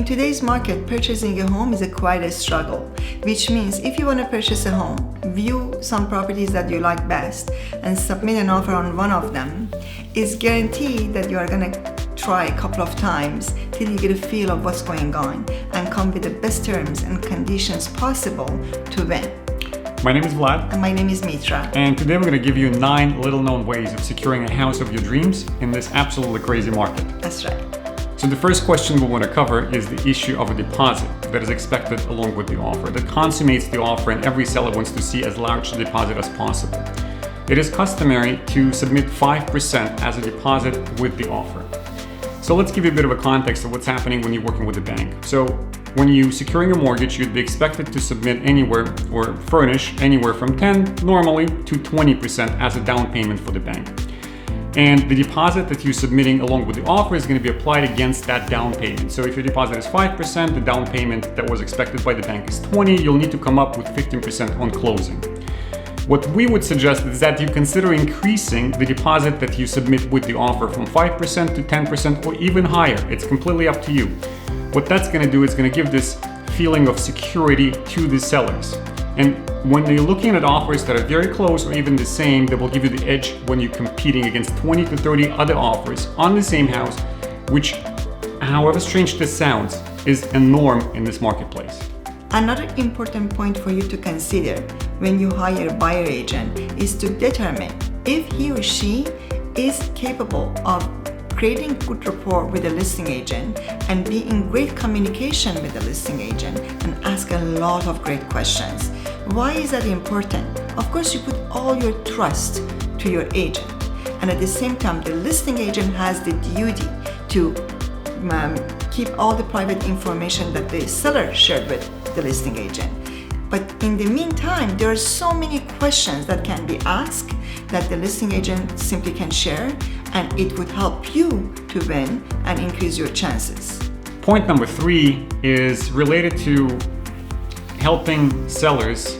In today's market, purchasing a home is quite a struggle, which means if you want to purchase a home, view some properties that you like best and submit an offer on one of them, it's guaranteed that you are going to try a couple of times till you get a feel of what's going on and come with the best terms and conditions possible to win. My name is Vlad. And my name is Mitra. And today we're going to give you 9 little-known ways of securing a house of your dreams in this absolutely crazy market. That's right. So the first question we want to cover is the issue of a deposit that is expected along with the offer, that consummates the offer, and every seller wants to see as large a deposit as possible. It is customary to submit 5% as a deposit with the offer. So let's give you a bit of a context of what's happening when you're working with a bank. So when you're securing a mortgage, you'd be expected to submit anywhere or furnish anywhere from 10 normally to 20% as a down payment for the bank. And the deposit that you're submitting along with the offer is going to be applied against that down payment. So if your deposit is 5%, the down payment that was expected by the bank is 20%, you'll need to come up with 15% on closing. What we would suggest is that you consider increasing the deposit that you submit with the offer from 5% to 10% or even higher. It's completely up to you. What that's going to do is going to give this feeling of security to the sellers. And when you're looking at offers that are very close or even the same, that will give you the edge when you're competing against 20 to 30 other offers on the same house, which, however strange this sounds, is a norm in this marketplace. Another important point for you to consider when you hire a buyer agent is to determine if he or she is capable of creating good rapport with the listing agent and be in great communication with the listing agent and ask a lot of great questions. Why is that important? Of course, you put all your trust to your agent, and at the same time, the listing agent has the duty to keep all the private information that the seller shared with the listing agent. But in the meantime, there are so many questions that can be asked that the listing agent simply can share, and it would help you to win and increase your chances. Point number 3 is related to helping sellers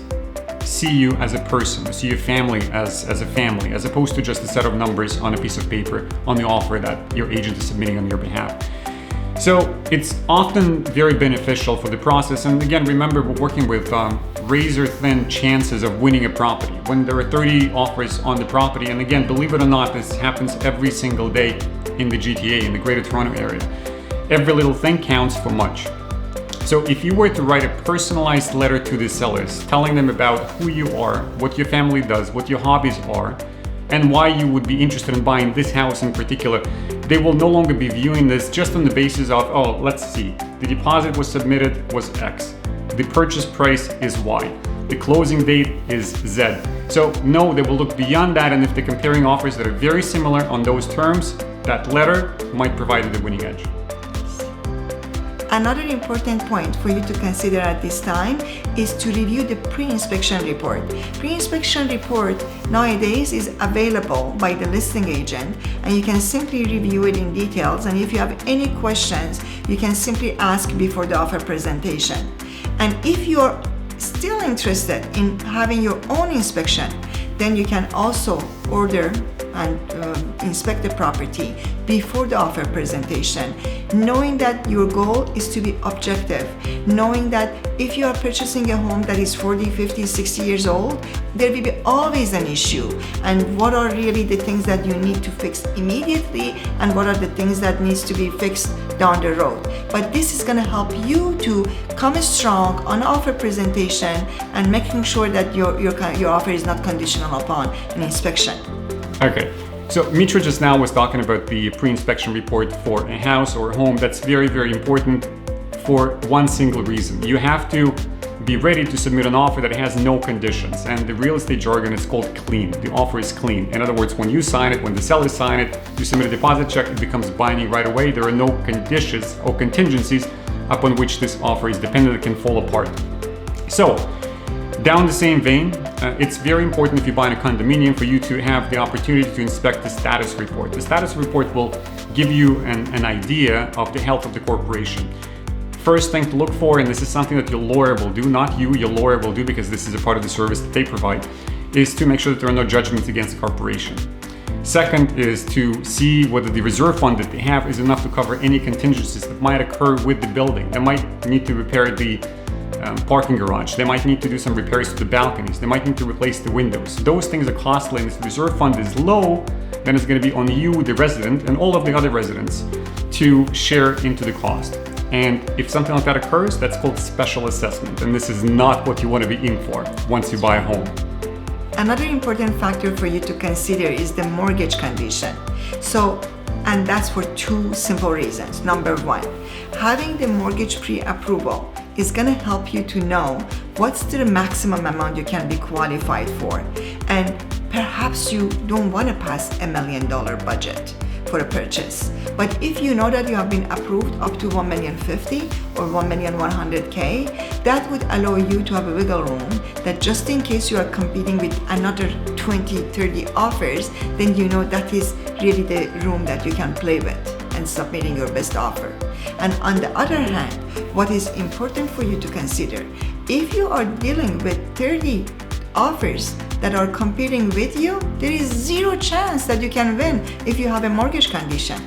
see you as a person, see your family as a family, as opposed to just a set of numbers on a piece of paper on the offer that your agent is submitting on your behalf. So it's often very beneficial for the process. And again, remember, we're working with razor-thin chances of winning a property. When there are 30 offers on the property, and again, believe it or not, this happens every single day in the GTA, in the Greater Toronto area. Every little thing counts for much. So if you were to write a personalized letter to the sellers, telling them about who you are, what your family does, what your hobbies are, and why you would be interested in buying this house in particular, they will no longer be viewing this just on the basis of, oh, let's see, the deposit was submitted was X, the purchase price is Y, the closing date is Z. So no, they will look beyond that, and if they're comparing offers that are very similar on those terms, that letter might provide you the winning edge. Another important point for you to consider at this time is to review the pre-inspection report. Pre-inspection report nowadays is available by the listing agent, and you can simply review it in details, and if you have any questions, you can simply ask before the offer presentation. And if you're still interested in having your own inspection, then you can also order and inspect the property before the offer presentation, knowing that your goal is to be objective, knowing that if you are purchasing a home that is 40, 50, 60 years old, there will be always an issue, and what are really the things that you need to fix immediately and what are the things that needs to be fixed down the road. But this is going to help you to come strong on offer presentation and making sure that your offer is not conditional upon an inspection. Okay, so Mitra just now was talking about the pre-inspection report for a house or a home. That's very, very important for one single reason. You have to be ready to submit an offer that has no conditions, and the real estate jargon is called clean. The offer is clean. In other words, when you sign it, when the seller sign it, you submit a deposit check, it becomes binding right away. There are no conditions or contingencies upon which this offer is dependent. It can fall apart. So, down the same vein, it's very important if you buy in a condominium for you to have the opportunity to inspect the status report. The status report will give you an idea of the health of the corporation. First thing to look for, and this is something that your lawyer will do, not you, your lawyer will do because this is a part of the service that they provide, is to make sure that there are no judgments against the corporation. Second is to see whether the reserve fund that they have is enough to cover any contingencies that might occur with the building. They might need to repair the parking garage. They might need to do some repairs to the balconies. They might need to replace the windows. Those things are costly, and if the reserve fund is low, then it's going to be on you, the resident, and all of the other residents to share into the cost. And if something like that occurs, that's called special assessment. And this is not what you want to be in for once you buy a home. Another important factor for you to consider is the mortgage condition. And that's for two simple reasons. Number one, having the mortgage pre-approval is going to help you to know what's the maximum amount you can be qualified for. And perhaps you don't want to pass $1 million budget for a purchase. But if you know that you have been approved up to $1,050,000 or $1,100,000, that would allow you to have a wiggle room that just in case you are competing with another 20, 30 offers, then you know that is really the room that you can play with and submitting your best offer. And on the other hand, what is important for you to consider, if you are dealing with 30 offers that are competing with you, there is zero chance that you can win if you have a mortgage condition.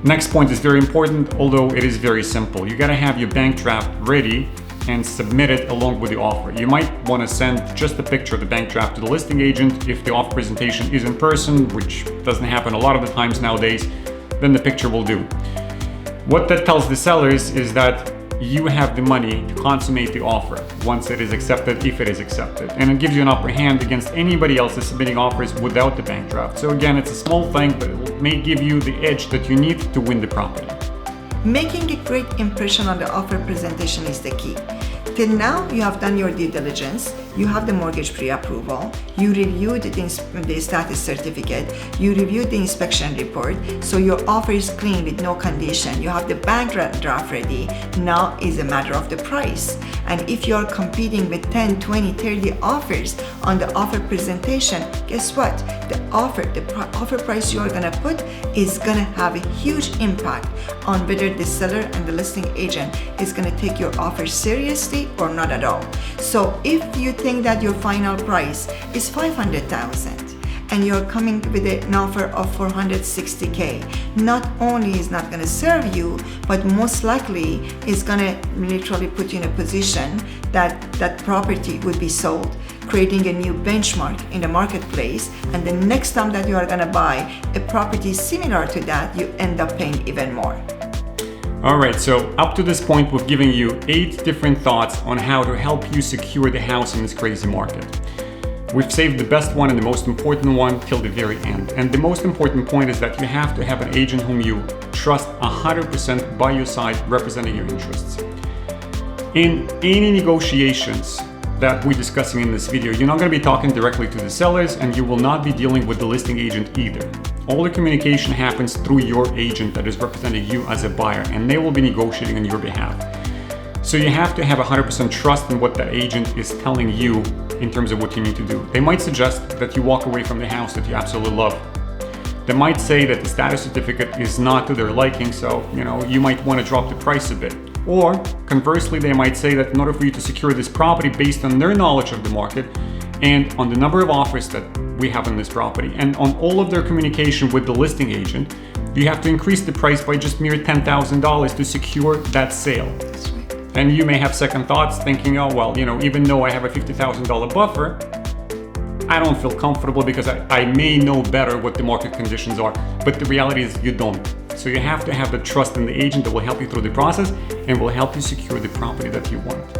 Next point is very important, although it is very simple. You gotta have your bank draft ready and submit it along with the offer. You might want to send just a picture of the bank draft to the listing agent. If the offer presentation is in person, which doesn't happen a lot of the times nowadays, then the picture will do. What that tells the sellers is that you have the money to consummate the offer once it is accepted, if it is accepted. And it gives you an upper hand against anybody else that's submitting offers without the bank draft. So again, it's a small thing, but it may give you the edge that you need to win the property. Making a great impression on the offer presentation is the key. Till now, you have done your due diligence, you have the mortgage pre-approval, you reviewed the status certificate, you reviewed the inspection report, so your offer is clean with no condition, you have the bank draft ready. Now is a matter of the price. And if you're competing with 10, 20, 30 offers on the offer presentation, guess what? The offer price you are gonna put is gonna have a huge impact on whether the seller and the listing agent is gonna take your offer seriously or not at all. So if you think that your final price is $500,000 and you're coming with an offer of $460K, not only is not going to serve you, but most likely is going to literally put you in a position that that property would be sold, creating a new benchmark in the marketplace, and the next time that you are going to buy a property similar to that, you end up paying even more. All right, so up to this point, we've given you 8 different thoughts on how to help you secure the house in this crazy market. We've saved the best one and the most important one till the very end. And the most important point is that you have to have an agent whom you trust 100% by your side, representing your interests. In any negotiations that we're discussing in this video, you're not going to be talking directly to the sellers, and you will not be dealing with the listing agent either. All the communication happens through your agent that is representing you as a buyer, and they will be negotiating on your behalf. So you have to have 100% trust in what that agent is telling you in terms of what you need to do. They might suggest that you walk away from the house that you absolutely love. They might say that the status certificate is not to their liking, so you might want to drop the price a bit. Or conversely, they might say that in order for you to secure this property based on their knowledge of the market and on the number of offers that we have on this property and on all of their communication with the listing agent, you have to increase the price by just mere $10,000 to secure that sale. That's right. And you may have second thoughts thinking, oh, well, even though I have a $50,000 buffer, I don't feel comfortable because I may know better what the market conditions are. But the reality is you don't. So you have to have the trust in the agent that will help you through the process and will help you secure the property that you want.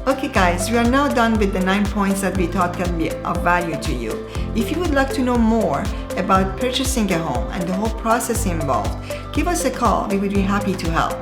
Okay guys, we are now done with the 9 points that we thought can be of value to you. If you would like to know more about purchasing a home and the whole process involved, give us a call. We would be happy to help.